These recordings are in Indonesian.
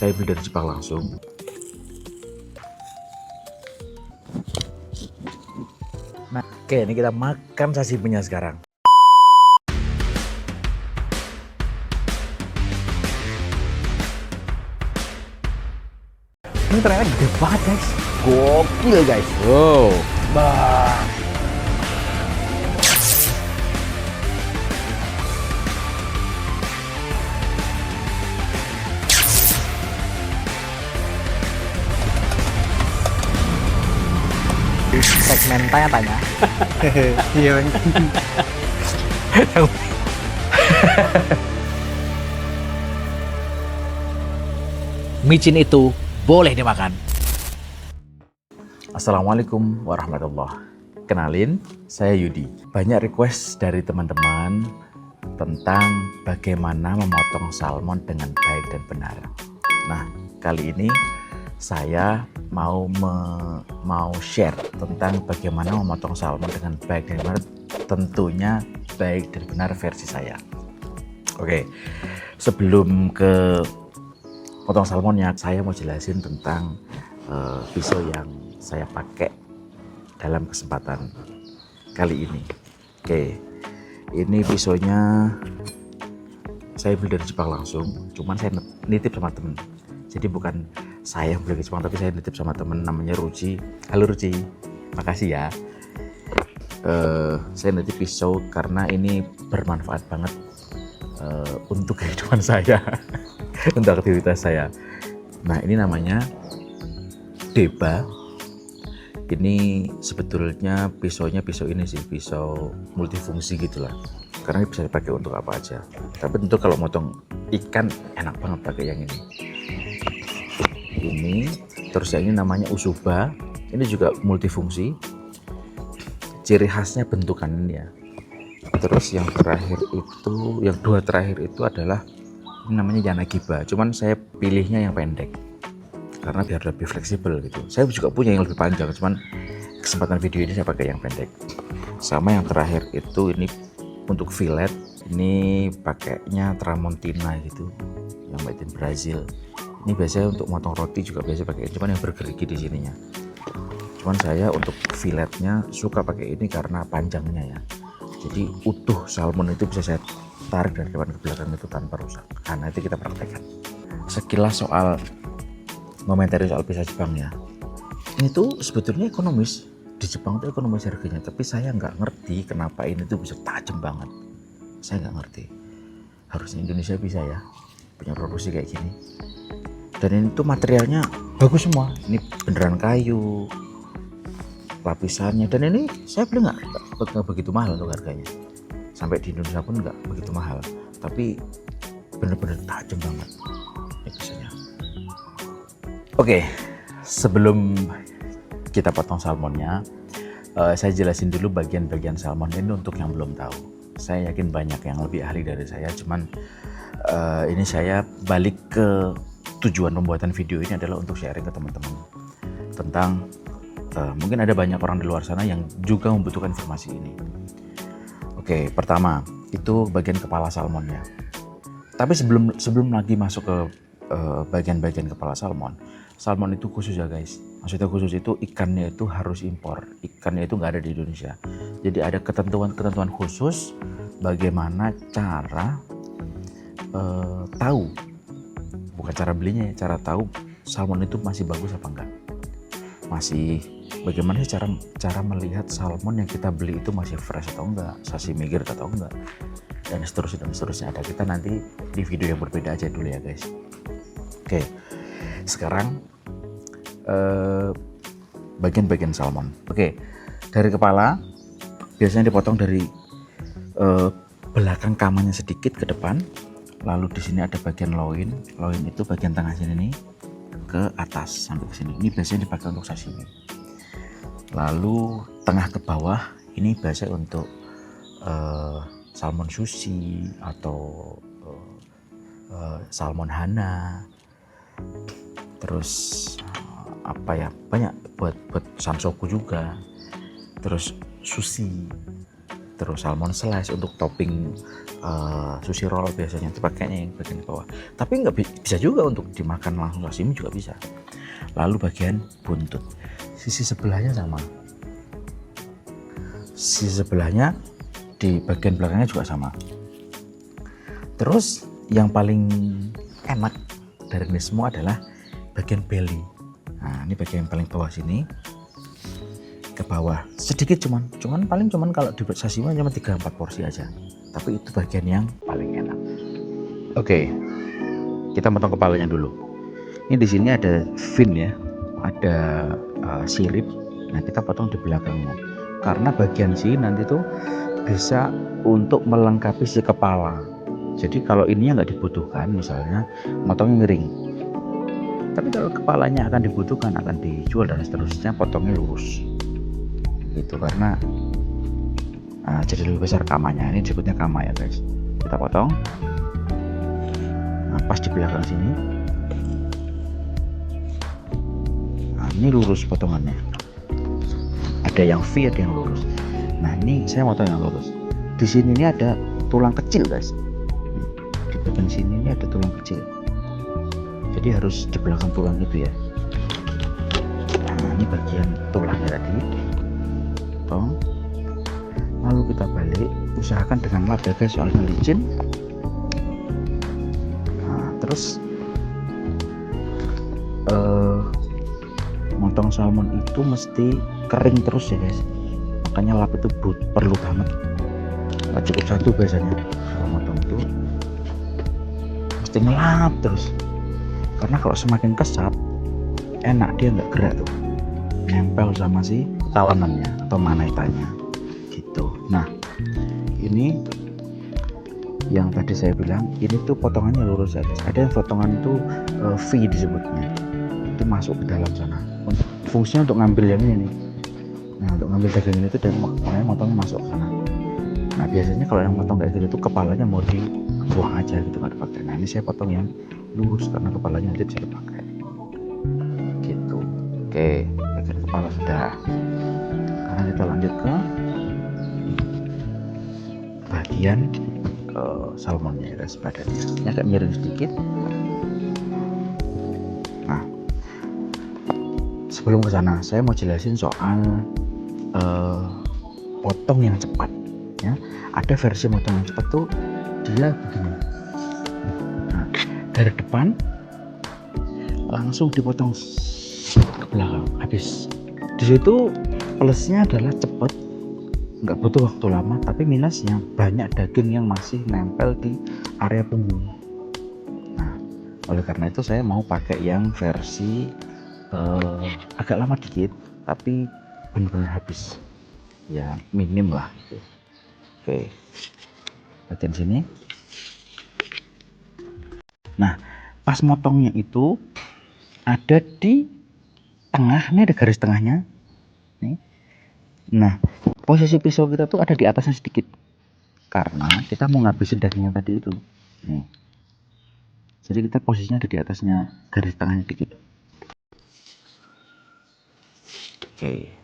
Saya beli dari Jepang langsung. Nah, oke, ini kita makan sashiminya sekarang. Ini ternyata gede banget guys, gokil guys. Wow, bah. Segmen tanya-tanya. Iya. Micin itu boleh dimakan. Assalamualaikum warahmatullahi. Kenalin, saya Yudi. Banyak request dari teman-teman tentang bagaimana memotong salmon dengan baik dan benar. Nah, kali ini saya mau share tentang bagaimana memotong salmon dengan baik dan benar, tentunya baik dan benar versi saya. Oke, sebelum ke potong salmonnya, saya mau jelasin tentang pisau yang saya pakai dalam kesempatan kali ini. Oke, ini pisaunya saya beli dari Jepang langsung, cuman saya nitip sama temen. Jadi bukan saya yang beli ke Jepang, tapi saya nitip sama temen namanya Ruci. Halo Ruci, makasih ya. Saya nitip pisau karena ini bermanfaat banget untuk kehidupan saya, untuk aktivitas saya. Nah, ini namanya Deba. Ini sebetulnya pisau ini sih, pisau multifungsi gitulah. Karena bisa dipakai untuk apa aja. Tapi tentu kalau motong ikan enak banget pakai yang ini. Ini, terus yang ini namanya Usuba. Ini juga multifungsi. Ciri khasnya bentukan ini ya. Terus yang terakhir itu, yang dua terakhir itu adalah ini namanya Yanagiba. Cuman saya pilihnya yang pendek karena biar lebih fleksibel gitu. Saya juga punya yang lebih panjang, cuman kesempatan video ini saya pakai yang pendek. Sama yang terakhir itu ini untuk fillet, ini pakainya Tramontina gitu, yang made in Brazil. Ini biasanya untuk motong roti juga biasa pakai, cuman yang bergerigi di sininya. Cuman saya untuk filletnya suka pakai ini karena panjangnya ya. Jadi utuh salmon itu bisa saya tarik dari depan ke belakang itu tanpa rusak. Karena itu kita praktekkan. Sekilas soal komentari soal pisau Jepang ya. Ini tuh sebetulnya ekonomis. Di Jepang tuh ekonomis harganya, tapi saya nggak ngerti kenapa ini tuh bisa tajam banget. Saya nggak ngerti. Harusnya Indonesia bisa ya punya produksi kayak gini. Dan ini tuh materialnya bagus semua. Ini beneran kayu, lapisannya. Dan ini saya beli nggak begitu mahal untuk harganya. Sampai di Indonesia pun nggak begitu mahal. Tapi bener-bener tajam banget pisaunya. Oke, sebelum kita potong salmonnya, saya jelasin dulu bagian-bagian salmon ini untuk yang belum tahu. Saya yakin banyak yang lebih ahli dari saya, cuman ini saya balik ke tujuan pembuatan video ini adalah untuk sharing ke teman-teman tentang mungkin ada banyak orang di luar sana yang juga membutuhkan informasi ini. Oke, pertama itu bagian kepala salmonnya. Tapi sebelum lagi masuk ke bagian-bagian kepala salmon itu khusus ya guys. Maksudnya khusus itu ikannya itu harus impor. Ikannya itu nggak ada di Indonesia. Jadi ada ketentuan khusus bagaimana cara tahu, bukan cara belinya ya, cara tahu salmon itu masih bagus apa enggak. Bagaimana sih cara melihat salmon yang kita beli itu masih fresh atau enggak, sashimi grade atau enggak, dan seterusnya. Ada kita nanti di video yang berbeda aja dulu ya guys. Oke, sekarang bagian-bagian salmon. Oke, dari kepala biasanya dipotong dari belakang kamannya sedikit ke depan, lalu di sini ada bagian loin itu bagian tengah sini nih ke atas sampai ke sini. Ini biasanya dipakai untuk sashimi. Lalu tengah ke bawah ini biasanya untuk salmon sushi atau salmon hana. Terus apa ya, banyak buat sansoku juga, terus sushi. terus salmon slice untuk topping sushi roll biasanya itu pakainya yang bagian bawah, tapi nggak bisa juga untuk dimakan langsung sashimi juga bisa. Lalu bagian buntut, sisi sebelahnya sama, sisi sebelahnya di bagian belakangnya juga sama. Terus yang paling enak dari ini semua adalah bagian belly. Nah, ini bagian paling bawah sini ke bawah sedikit, cuman kalau di sashimi cuma 3-4 porsi aja, tapi itu bagian yang paling enak. Oke, kita potong kepalanya dulu. Ini di sini ada fin ya, ada sirip. Nah, kita potong di belakangnya karena bagian sini nanti tuh bisa untuk melengkapi si kepala. Jadi kalau ininya nggak dibutuhkan, misalnya motongnya miring, tapi kalau kepalanya akan dibutuhkan, akan dijual dan seterusnya, potongnya lurus gitu, karena jadi lebih besar kamanya. Ini disebutnya kama ya guys. Kita potong pas di belakang sini. Nah, ini lurus potongannya, ada yang V, ada yang lurus. Nah, ini saya potong yang lurus. Di sini ini ada tulang kecil guys, di bagian sini ini ada tulang kecil, jadi harus di belakang tulang itu ya. Nah, ini bagian tulangnya tadi, potong. Lalu kita balik, usahakan dengan lap ya guys, soalnya licin. Nah, terus motong salmon itu mesti kering terus ya guys, makanya lap itu perlu banget. Nggak cukup satu biasanya kalau motong itu, mesti ngelap terus, karena kalau semakin kesat enak, dia nggak gerak tuh, nempel sama si talenannya atau manetanya gitu. Nah, ini yang tadi saya bilang, ini tuh potongannya lurus ya guys. Ada yang potongan itu V disebutnya, itu masuk ke dalam sana, untuk fungsinya untuk ngambil yang ini nih. Nah, untuk ngambil daging ini tuh, dan makanya motongnya masuk ke sana. Nah, biasanya kalau yang potong kayak gitu tuh kepalanya mau dibuang aja gitu, nggak dipakai. Nah, ini saya potong yang lurus karena kepalanya nanti bisa dipakai gitu. Oke, bagian kepala sudah. Sekarang kita lanjut ke bagian salmonnya ya guys, badannya ini agak miring sedikit. Nah, sebelum ke sana saya mau jelasin soal potong yang cepat ya. Ada versi potong yang cepat tuh dia begini. Nah, dari depan langsung dipotong ke belakang, habis. Di situ plusnya adalah cepat, nggak butuh waktu lama, tapi minusnya banyak daging yang masih nempel di area punggung. Nah, oleh karena itu saya mau pakai yang versi agak lama dikit, tapi benar-benar habis ya, minim lah. Oke, bagian sini. Nah, pas motongnya itu ada di tengah, ini ada garis tengahnya nih. Nah, posisi pisau kita tuh ada di atasnya sedikit, karena kita mau ngabisin dagingnya tadi itu nih. Jadi kita posisinya ada di atasnya garis tengahnya dikit. Oke.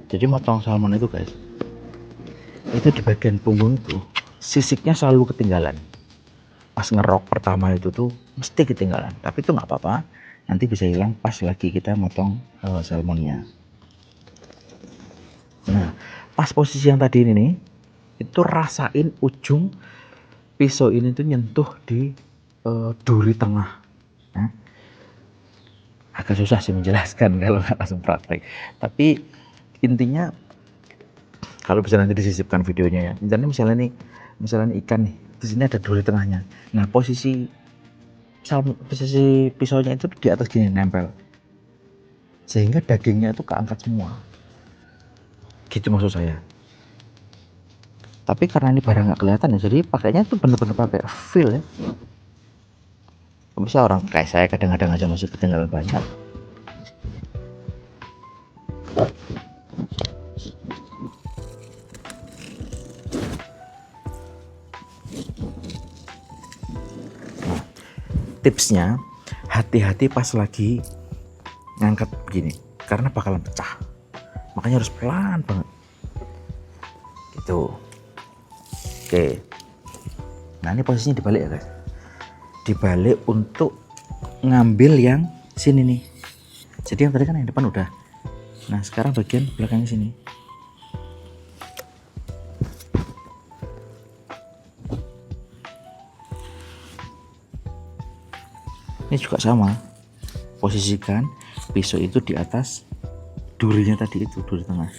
Jadi motong salmon itu guys, itu di bagian punggung itu sisiknya selalu ketinggalan. Pas ngerok pertama itu tuh mesti ketinggalan, tapi itu nggak apa-apa, nanti bisa hilang pas lagi kita motong salmonnya. Nah, pas posisi yang tadi ini nih, itu rasain ujung pisau ini tuh nyentuh di duri tengah. Nah, agak susah sih menjelaskan kalau nggak langsung praktek, tapi intinya kalau bisa nanti disisipkan videonya ya. Misalnya ikan nih, di sini ada duri tengahnya. Nah, posisi pisaunya itu di atas gini nempel, sehingga dagingnya itu keangkat semua. Gitu maksud saya. Tapi karena ini barang nggak kelihatan ya, jadi pakainya tuh bener-bener pakai feel ya. Bisa orang kayak saya kadang-kadang aja masih ketinggalan banyak. tipsnya hati-hati pas lagi ngangkat begini karena bakalan pecah, makanya harus pelan banget gitu. Oke, nah ini posisinya dibalik ya guys, dibalik untuk ngambil yang sini nih. Jadi yang tadi kan yang depan udah, nah sekarang bagian belakangnya sini. Ini juga sama, posisikan pisau itu di atas durinya tadi, itu duri tengah.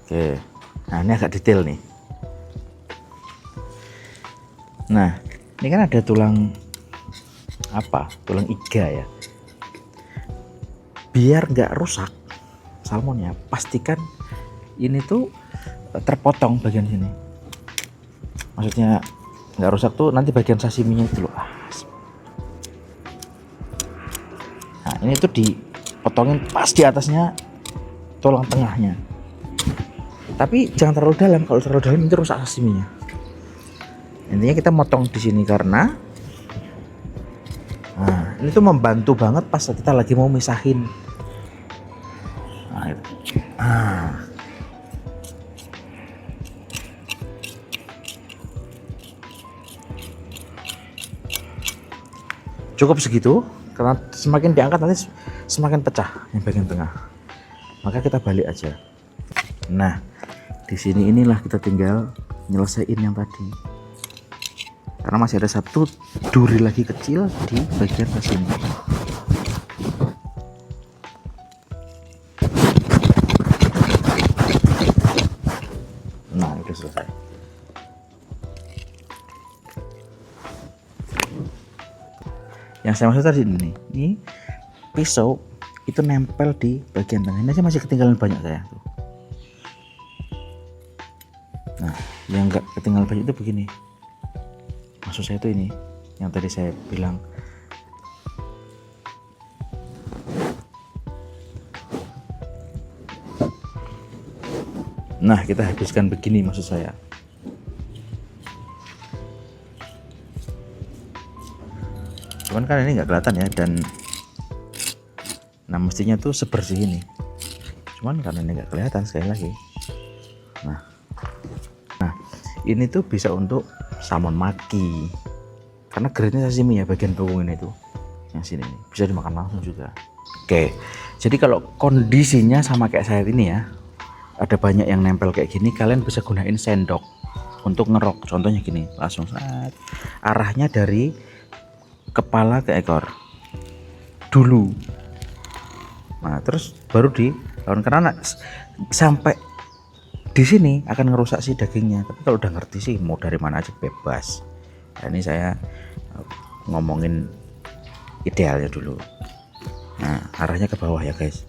Oke, nah ini agak detail nih. Nah ini kan ada tulang tulang iga ya, biar nggak rusak salmonnya pastikan ini tuh terpotong bagian sini. Maksudnya nggak rusak tuh nanti bagian sashiminya itu loh. Nah ini tuh dipotongin pas di atasnya tulang tengahnya, tapi jangan terlalu dalam. Kalau terlalu dalam itu rusak sashiminya. Intinya kita motong di sini karena ini tuh membantu banget pas kita lagi mau misahin. Nah, itu. Cukup segitu karena semakin diangkat nanti semakin pecah yang bagian tengah, maka kita balik aja. Nah di sini inilah kita tinggal nyelesain yang tadi, karena masih ada satu duri lagi kecil di bagian sini. Nah udah selesai. Yang saya maksud tadi ini pisau itu nempel di bagian tengah. Ini aja masih ketinggalan banyak saya tuh. Nah yang nggak ketinggalan banyak itu begini, maksud saya itu ini yang tadi saya bilang. Nah kita habiskan begini maksud saya. Cuman kan ini nggak kelihatan ya, dan nah mestinya tuh sebersih ini, cuman karena ini nggak kelihatan sekali lagi. Nah ini tuh bisa untuk salmon maki karena grade-nya sashimi ya, bagian punggung ini tuh yang sini nih, bisa dimakan langsung juga. Oke, jadi kalau kondisinya sama kayak saya ini ya, ada banyak yang nempel kayak gini, kalian bisa gunain sendok untuk ngerok. Contohnya gini, langsung saat arahnya dari kepala ke ekor dulu, nah terus baru di lawan, karena sampai di sini akan ngerusak si dagingnya. Tapi kalau udah ngerti sih mau dari mana aja bebas. Nah, ini saya ngomongin idealnya dulu. Nah arahnya ke bawah ya guys,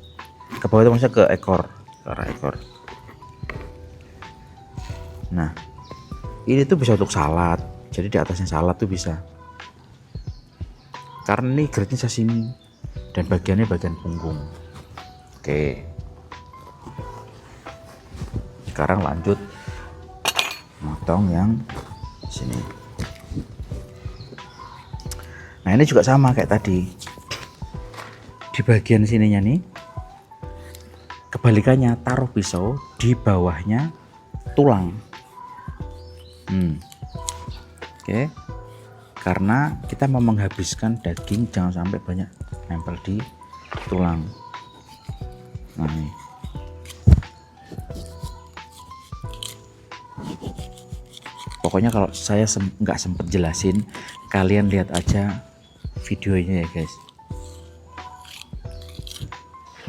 ke bawah itu maksudnya ke ekor, ke arah ekor. Nah ini tuh bisa untuk salad, jadi di atasnya salad tuh bisa, karena ini grade-nya sashimi dan bagiannya bagian punggung. Oke, sekarang lanjut motong yang sini. Nah ini juga sama kayak tadi, di bagian sininya nih kebalikannya, taruh pisau di bawahnya tulang. Oke, karena kita mau menghabiskan daging, jangan sampai banyak nempel di tulang. Nah ini pokoknya kalau saya nggak sempet jelasin, kalian lihat aja videonya ya guys,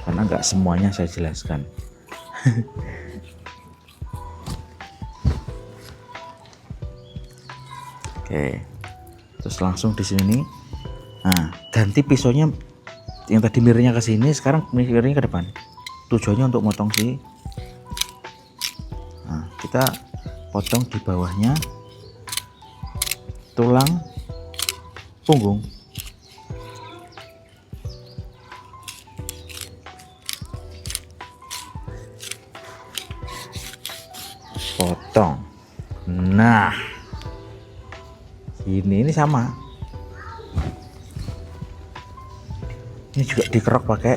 karena nggak semuanya saya jelaskan. Oke, terus langsung di sini. Nah ganti pisaunya, yang tadi miringnya ke sini, sekarang miringnya ke depan. Tujuannya untuk motong si, nah kita potong di bawahnya tulang punggung. Potong potong. Nah, ini sama. Ini juga dikerok pakai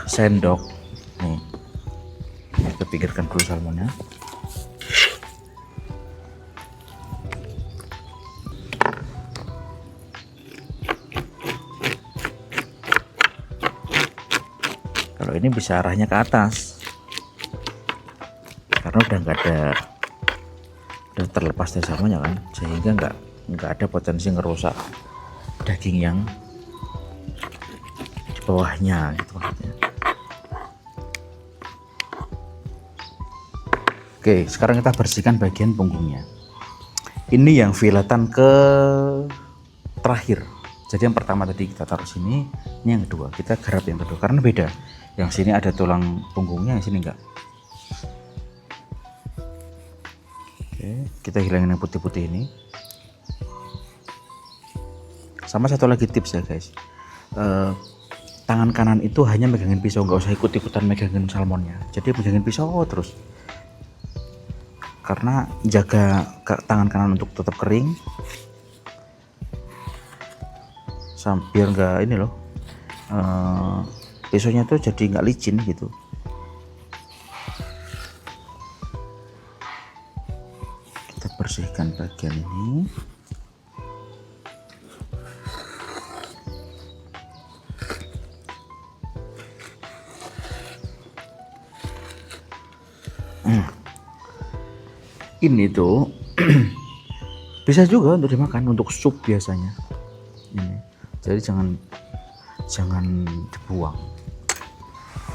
sendok. Nih, kita pinggirkan dulu salmonnya. Kalau ini bisa arahnya ke atas, karena udah terlepas dari salmonnya kan, sehingga nggak ada potensi ngerusak daging yang di bawahnya gitu maksudnya. Oke, sekarang kita bersihkan bagian punggungnya. Ini yang filetan ke terakhir. Jadi yang pertama tadi kita taruh sini, ini yang kedua kita garap yang kedua karena beda. Yang sini ada tulang punggungnya, yang sini enggak. Oke, kita hilangin yang putih-putih ini. Sama satu lagi tips ya guys, tangan kanan itu hanya megangin pisau, nggak usah ikut-ikutan megangin salmonnya. Jadi megangin pisau terus, karena jaga tangan kanan untuk tetap kering, biar nggak ini loh, pisaunya tuh jadi nggak licin gitu. Kita bersihkan bagian ini. Ini tuh bisa juga untuk dimakan, untuk sup biasanya ini. Jadi jangan dibuang,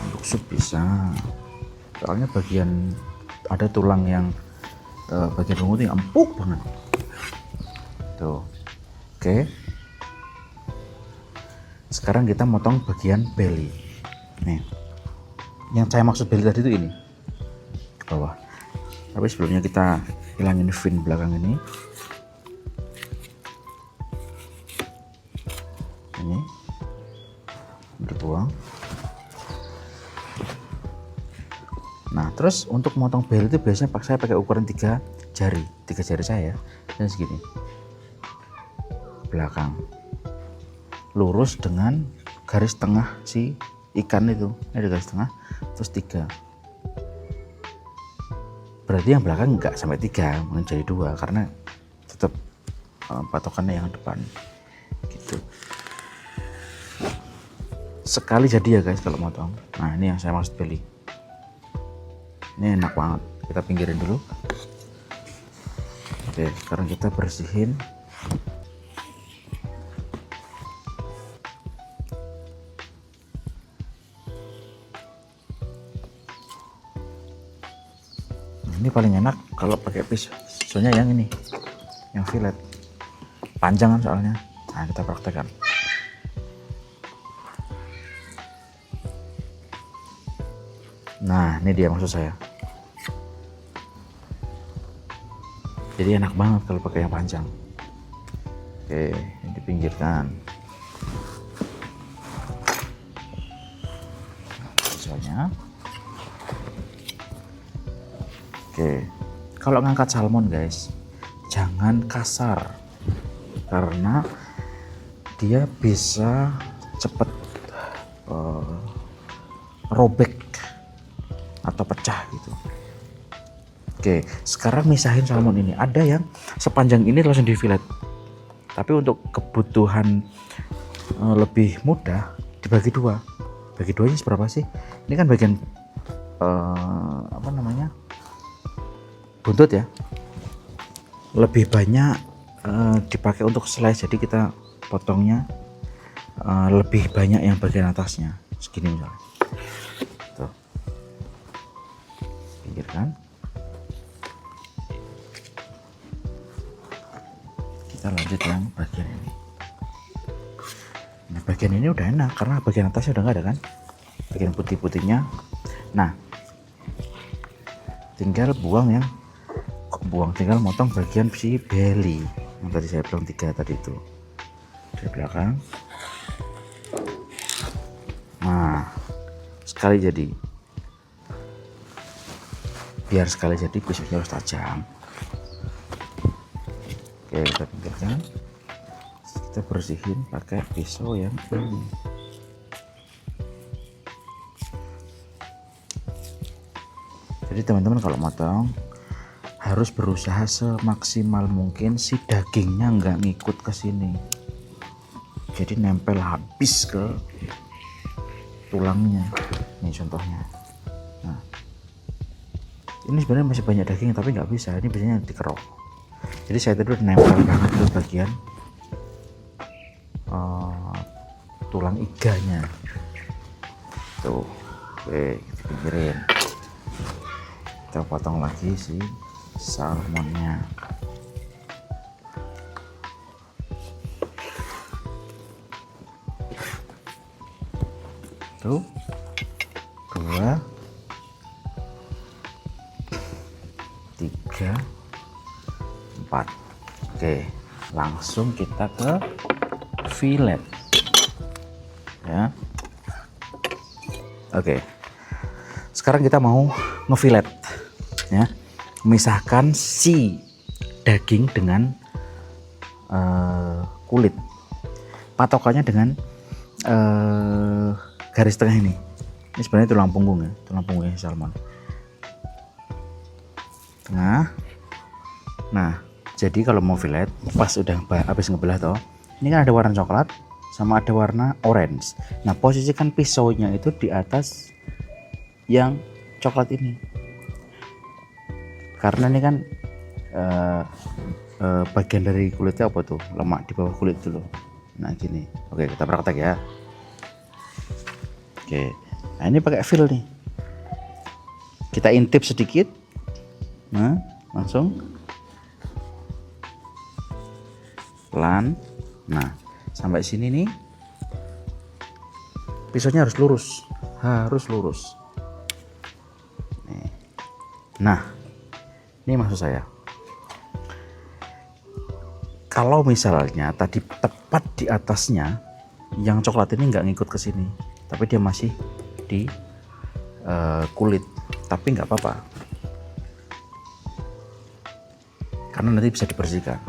untuk sup bisa, soalnya bagian ada tulang yang bagian pungung itu empuk banget tuh. Oke, sekarang kita motong bagian belly. Nih, yang saya maksud belly tadi itu ini ke bawah. Tapi sebelumnya kita hilangin fin belakang ini dibuang. Nah, terus untuk motong belly itu biasanya saya pakai ukuran 3 jari saya dan segini belakang, lurus dengan garis tengah si ikan itu. Ini ada garis tengah, terus 3. Berarti yang belakang enggak sampai 3, menjadi 2 karena tetap patokannya yang depan gitu. Sekali jadi ya guys kalau motong. Nah, ini yang saya maksud belly. Ini enak banget. Kita pinggirin dulu. Oke, sekarang kita bersihin. Ini paling enak kalau pakai pisaunya yang ini, yang fillet, panjang kan soalnya. Nah, kita praktekkan. Nah, ini dia maksud saya. Jadi enak banget kalau pakai yang panjang. Oke, ini dipinggirkan pisaunya. Oke, kalau ngangkat salmon guys, jangan kasar karena dia bisa cepet robek atau pecah gitu. Oke, sekarang misahin salmon ini. Ada yang sepanjang ini langsung di fillet, tapi untuk kebutuhan lebih mudah dibagi 2. Bagi 2 nya seberapa sih? Ini kan bagian apa namanya, buntut ya, lebih banyak dipakai untuk slice. Jadi kita potongnya lebih banyak yang bagian atasnya segini misalnya. Tuh, pinggirkan. Kita lanjut yang bagian ini. Nah, bagian ini udah enak karena bagian atasnya udah nggak ada kan, bagian putih-putihnya. Nah, tinggal tinggal motong bagian si belly yang tadi saya bilang 3 tadi itu dari belakang. Nah, sekali jadi. biar sekali jadi pisaunya harus tajam. Oke, kita pinggirkan, kita bersihin pakai pisau yang ini. Jadi teman-teman kalau motong harus berusaha semaksimal mungkin si dagingnya nggak ngikut ke sini, jadi nempel habis ke tulangnya. Ini contohnya. Nah, ini sebenarnya masih banyak daging tapi nggak bisa, ini biasanya dikerok. Jadi saya tadi udah nempel banget ke bagian tulang iganya tuh. Oke, kita pinggirin, kita potong lagi si salmonnya. Tuh, 2, 3, 4. Oke, langsung kita ke fillet ya. Oke, sekarang kita mau ngefilet ya, memisahkan si daging dengan kulit. Patokannya dengan garis tengah ini. Ini sebenarnya tulang punggung ya, tulang punggungnya salmon. Tengah. Nah, jadi kalau mau fillet pas udah habis ngebelah toh, ini kan ada warna coklat sama ada warna orange. Nah, posisikan pisaunya itu di atas yang coklat ini, karena ini kan bagian dari kulitnya apa tuh, lemak di bawah kulit dulu. Nah gini. Oke, kita praktek ya. Oke, nah ini pakai fil nih, kita intip sedikit. Nah, langsung pelan. Nah, sampai sini nih pisaunya harus lurus nih. Nah, ini maksud saya, kalau misalnya tadi tepat di atasnya yang coklat ini nggak ngikut ke sini, tapi dia masih di kulit, tapi nggak apa-apa karena nanti bisa dibersihkan.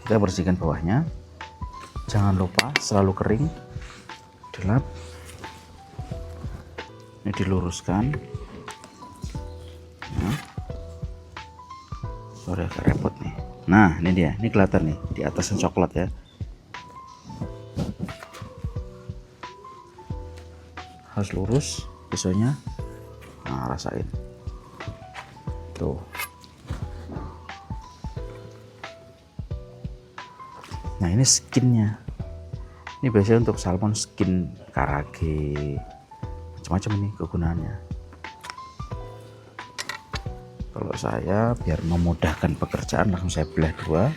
Kita bersihkan bawahnya, jangan lupa selalu kering, dilap, ini diluruskan. Nah, sorry agak repot nih. Nah, ini dia, ini kelihatan nih di atasnya coklat ya, harus lurus pisaunya. Nah, rasain tuh. Nah, ini skinnya, ini biasanya untuk salmon skin karage, macam-macam ini kegunaannya. Kalau saya biar memudahkan pekerjaan langsung saya belah 2,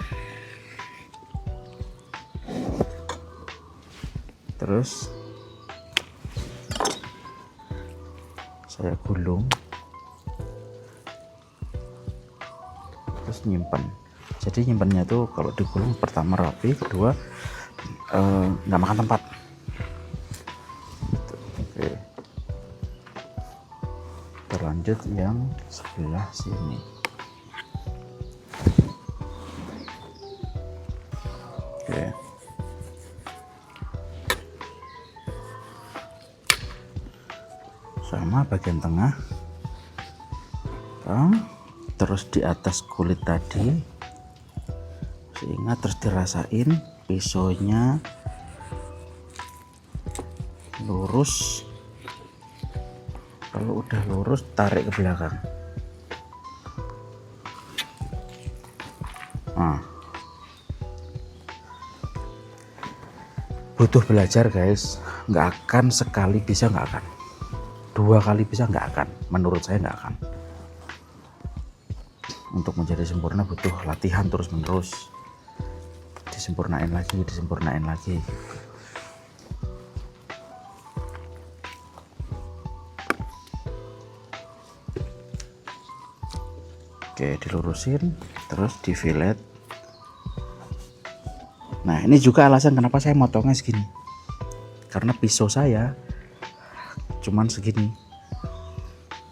terus saya gulung, terus nyimpan. Jadi nyimpannya tuh kalau digulung pertama rapi, kedua nggak makan tempat. Oke, terlanjut yang sebelah sini. Oke, sama bagian tengah, terus di atas kulit tadi. Ingat, terus dirasain pisaunya lurus. Kalau udah lurus tarik ke belakang. Nah, butuh belajar guys, nggak akan sekali bisa, nggak akan 2 kali bisa, nggak akan, menurut saya nggak akan. Untuk menjadi sempurna butuh latihan terus menerus, disempurnain lagi. Oke, dilurusin terus di fillet. Nah, ini juga alasan kenapa saya motongnya segini, karena pisau saya cuman segini,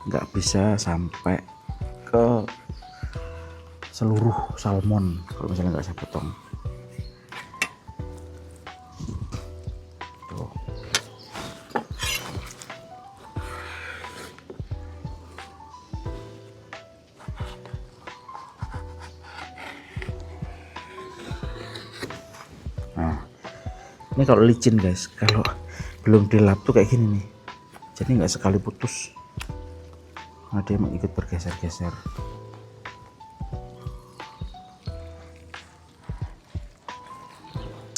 nggak bisa sampai ke seluruh salmon kalau misalnya nggak saya potong. Tuh. Nah, ini kalau licin guys, kalau belum dilap tuh kayak gini nih, jadi nggak sekali putus, ada yang ikut bergeser-geser.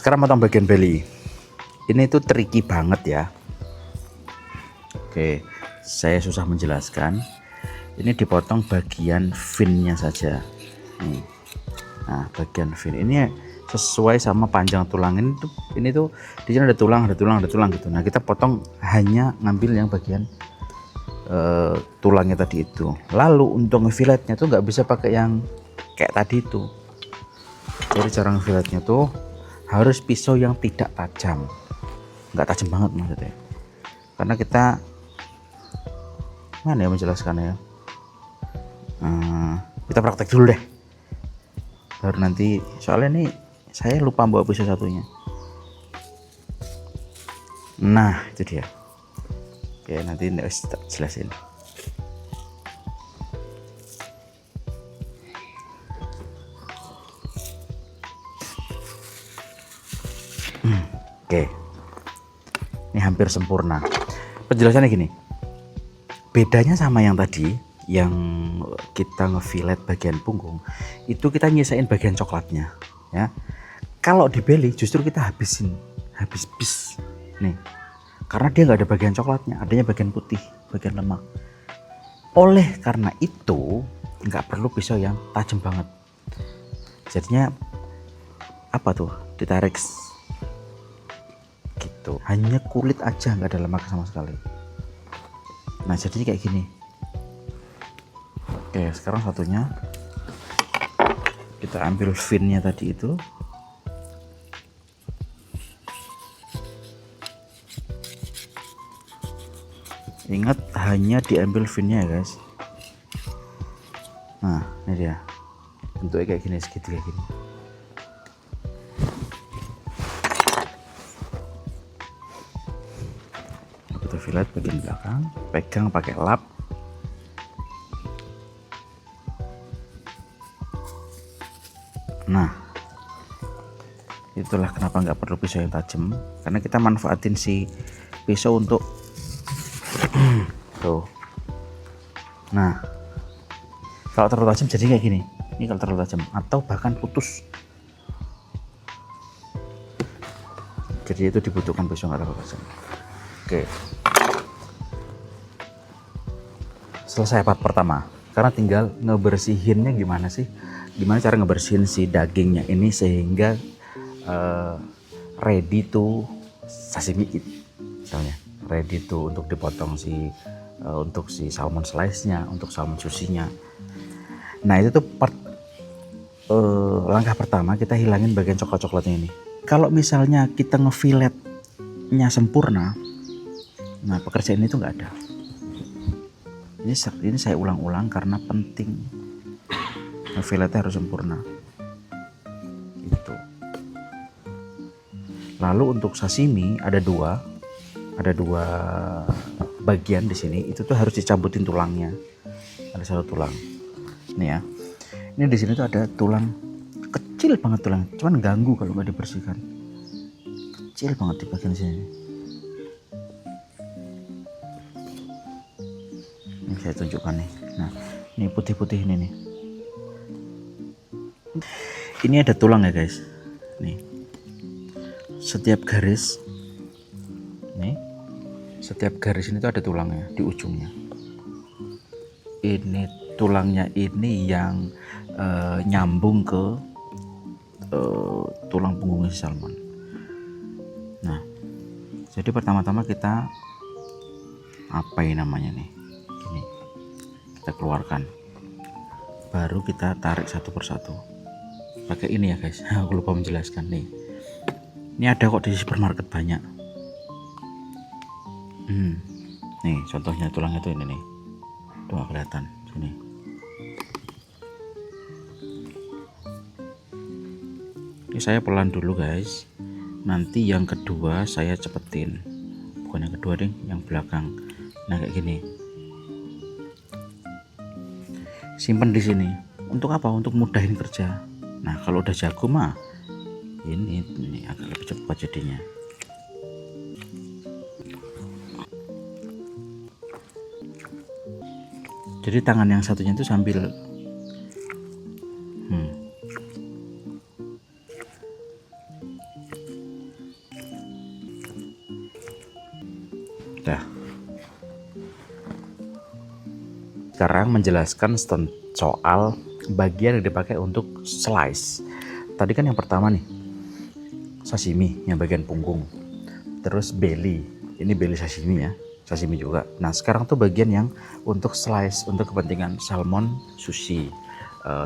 Sekarang potong bagian belly. Ini tuh tricky banget ya. Oke, saya susah menjelaskan. Ini dipotong bagian finnya saja. Nih. Nah, bagian fin ini sesuai sama panjang tulang ini tuh di sini ada tulang gitu. Nah, kita potong hanya ngambil yang bagian tulangnya tadi itu. Lalu untuk ngefiletnya tuh nggak bisa pakai yang kayak tadi itu. Jadi cara ngefiletnya tuh harus pisau yang tidak tajam, nggak tajam banget maksudnya, karena kita mana ya menjelaskannya ya. Kita praktek dulu deh, baru nanti, soalnya nih saya lupa bawa pisau satunya. Nah itu dia. Oke, nanti tak jelasin. Oke, ini hampir sempurna. Penjelasannya gini, bedanya sama yang tadi, yang kita ngefilet bagian punggung, itu kita nyisain bagian coklatnya ya. Kalau di belly justru kita habis bis nih, karena dia nggak ada bagian coklatnya, adanya bagian putih, bagian lemak. Oleh karena itu nggak perlu pisau yang tajam banget, jadinya apa tuh, ditarik gitu, hanya kulit aja, nggak ada lemak sama sekali. Nah jadinya kayak gini. Oke, sekarang satunya kita ambil finnya tadi itu. Ingat hanya diambil finnya ya guys. Nah ini dia, bentuknya kayak gini, segitiga gini. Kita filet bagian belakang, pegang pakai lap. Nah itulah kenapa nggak perlu pisau yang tajam, karena kita manfaatin si pisau untuk tuh. Nah kalau terlalu tajam jadi kayak gini. Ini kalau terlalu tajam atau bahkan putus, jadi itu dibutuhkan pisau nggak terlalu tajam. Oke, selesai part pertama. Karena tinggal ngebersihinnya gimana sih, gimana cara ngebersihin si dagingnya ini sehingga ready to sashimi misalnya, ready to untuk dipotong untuk si salmon slice nya, untuk salmon sushi nya. Nah itu tuh langkah pertama, kita hilangin bagian coklat-coklatnya ini. Kalau misalnya kita ngefiletnya sempurna, nah pekerjaan ini tuh nggak ada. Ini saya ulang-ulang karena penting, ngefiletnya harus sempurna gitu. Lalu untuk sashimi ada dua bagian di sini, itu tuh harus dicabutin tulangnya. Ada satu tulang nih ya, ini di sini tuh ada tulang kecil banget, tulang cuman ganggu kalau nggak dibersihkan, kecil banget di bagian sini. Ini saya tunjukkan nih. Nah ini putih-putih ini nih, ini ada tulang ya guys. Nih setiap garis ini tuh ada tulangnya di ujungnya. Ini tulangnya ini yang nyambung ke tulang punggungnya si salmon. Nah jadi pertama-tama kita apa ini namanya nih, gini kita keluarkan, baru kita tarik satu persatu pakai ini ya guys. Aku lupa menjelaskan nih, ini ada kok di supermarket banyak. Nih contohnya tulangnya tuh ini nih, tuh gak kelihatan sini. Ini saya pelan dulu guys, nanti yang kedua saya cepetin, bukan yang kedua deh, yang belakang. Nah kayak gini, simpen di sini. Untuk apa? Untuk mudahin kerja. Nah kalau udah jago mah ini agak lebih cepat jadinya. Jadi tangan yang satunya itu sambil dah. Sekarang menjelaskan soal bagian yang dipakai untuk slice. Tadi kan yang pertama nih sashimi, yang bagian punggung. Terus belly, ini belly sashimi ya, sashimi juga. Nah sekarang tuh bagian yang untuk slice, untuk kepentingan salmon sushi,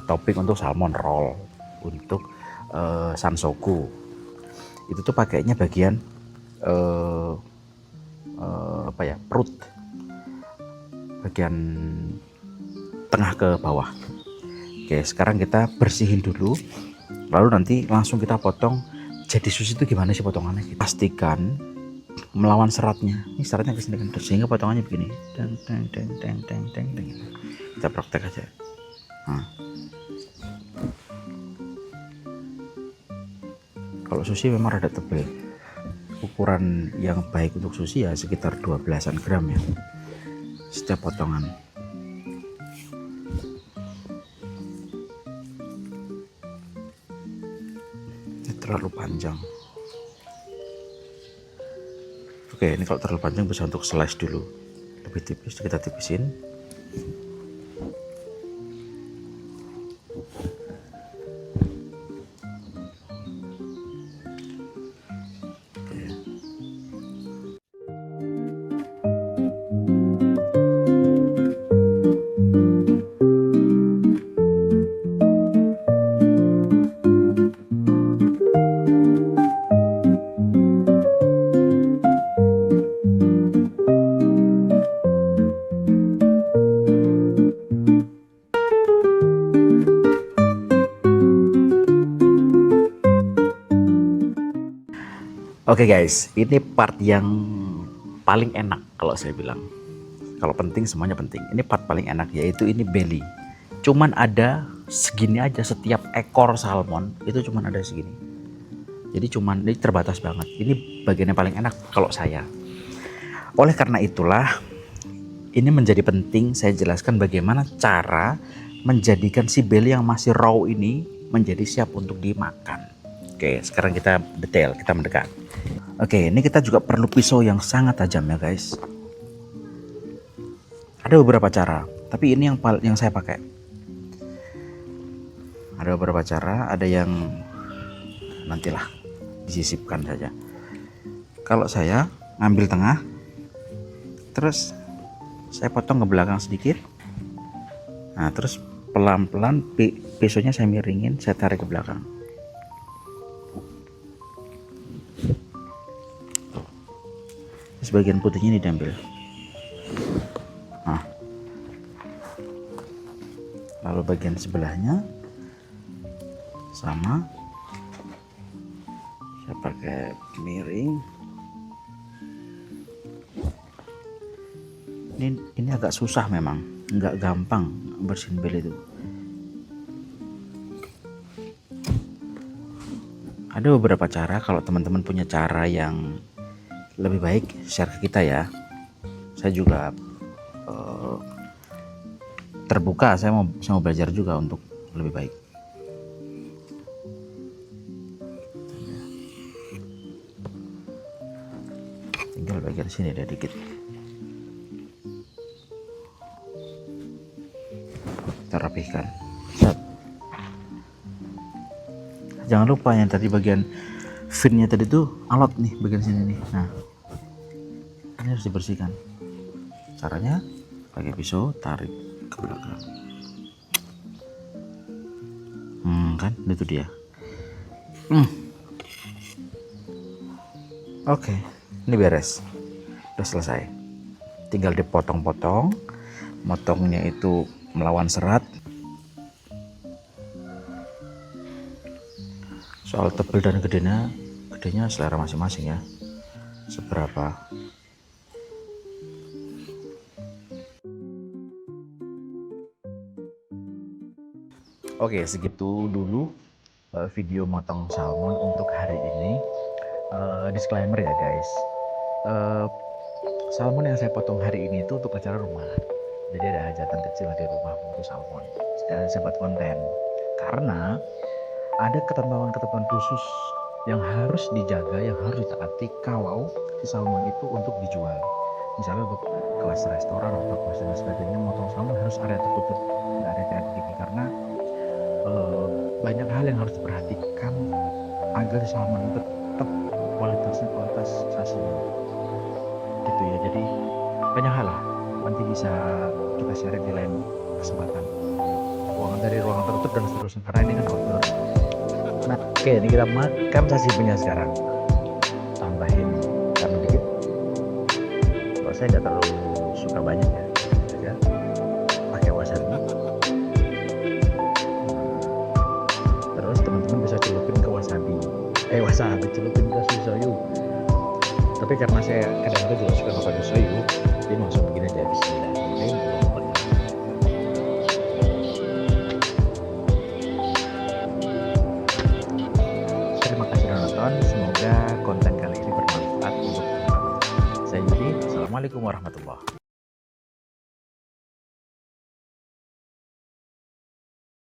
topping untuk salmon roll, untuk sansoku. Itu tuh pakainya bagian apa ya, perut, bagian tengah ke bawah. Oke, sekarang kita bersihin dulu, lalu nanti langsung kita potong. Jadi sushi itu gimana sih potongannya? Pastikan melawan seratnya. Ini seratnya kesini kan, sehingga potongannya begini. Deng, deng, deng, deng, deng, deng, deng. Kita praktek aja. Nah. Kalau sushi memang rada tebal. Ukuran yang baik untuk sushi ya sekitar 12-an gram ya setiap potongan. Ini terlalu panjang. Oke, ini kalau terlalu panjang bisa untuk slice dulu. Lebih tipis kita tipisin. Oke guys, ini part yang paling enak kalau saya bilang. Kalau penting semuanya penting. Ini part paling enak, yaitu ini belly. Cuman ada segini aja, setiap ekor salmon itu cuman ada segini. Jadi cuman ini terbatas banget. Ini bagian yang paling enak kalau saya. Oleh karena itulah ini menjadi penting saya jelaskan bagaimana cara menjadikan si belly yang masih raw ini menjadi siap untuk dimakan. Oke, sekarang kita detail, kita mendekat. Oke, ini kita juga perlu pisau yang sangat tajam ya guys. Ada beberapa cara, tapi ini yang saya pakai. Ada beberapa cara, ada yang nantilah disisipkan saja. Kalau saya ngambil tengah, terus saya potong ke belakang sedikit. Nah, terus pelan-pelan pisaunya saya miringin, saya tarik ke belakang. Sebagian putihnya ini diambil. Nah, lalu bagian sebelahnya sama, saya pakai miring. Ini agak susah memang, nggak gampang bersihin belly itu. Ada beberapa cara, kalau teman-teman punya cara yang lebih baik share ke kita ya. Saya juga terbuka, saya mau belajar juga untuk lebih baik. Tinggal bagian sini ada dikit. Kita rapihkan. Jangan lupa yang tadi bagian finnya tadi tuh alot nih, bagian sini nih. Nah, ini harus dibersihkan. Caranya pakai pisau, tarik ke belakang. Kan itu dia. Oke, ini beres, udah selesai. Tinggal dipotong-potong. Motongnya itu melawan serat. Soal tebel dan gedenya selera masing-masing ya, seberapa. Oke, segitu dulu video motong salmon untuk hari ini. Disclaimer ya guys, salmon yang saya potong hari ini itu untuk acara rumah, jadi ada hajatan kecil di rumah untuk salmon. Saya buat konten karena ada ketentuan-ketentuan khusus yang harus dijaga, yang harus ditaati kalau si salmon itu untuk dijual. Misalnya untuk kelas restoran atau kelas dan sebagainya, motong salmon harus area tertutup, nggak ada kayak begini, karena banyak hal yang harus diperhatikan agar salmon itu tetap kualitasnya kualitas sashimi gitu ya. Jadi banyak hal lah, nanti bisa kita share di lain kesempatan, ruangan dari ruangan tertutup dan seterusnya, karena ini kan outdoor. Nah oke, ini kita makan sashiminya sekarang, tambahin garam dikit. Kalau saya nggak terlalu suka banyak ya, saja pakai wasabi. Terus teman-teman bisa celupin ke wasabi celupin ke soyu. Tapi karena saya kadang-kadang juga suka pakai soyu, jadi langsung begini aja, bismillahirrahmanirrahim. Terima kasih sudah nonton, semoga konten kali ini bermanfaat untuk teman-teman. Saya Yudi, assalamualaikum warahmatullahi wabarakatuh.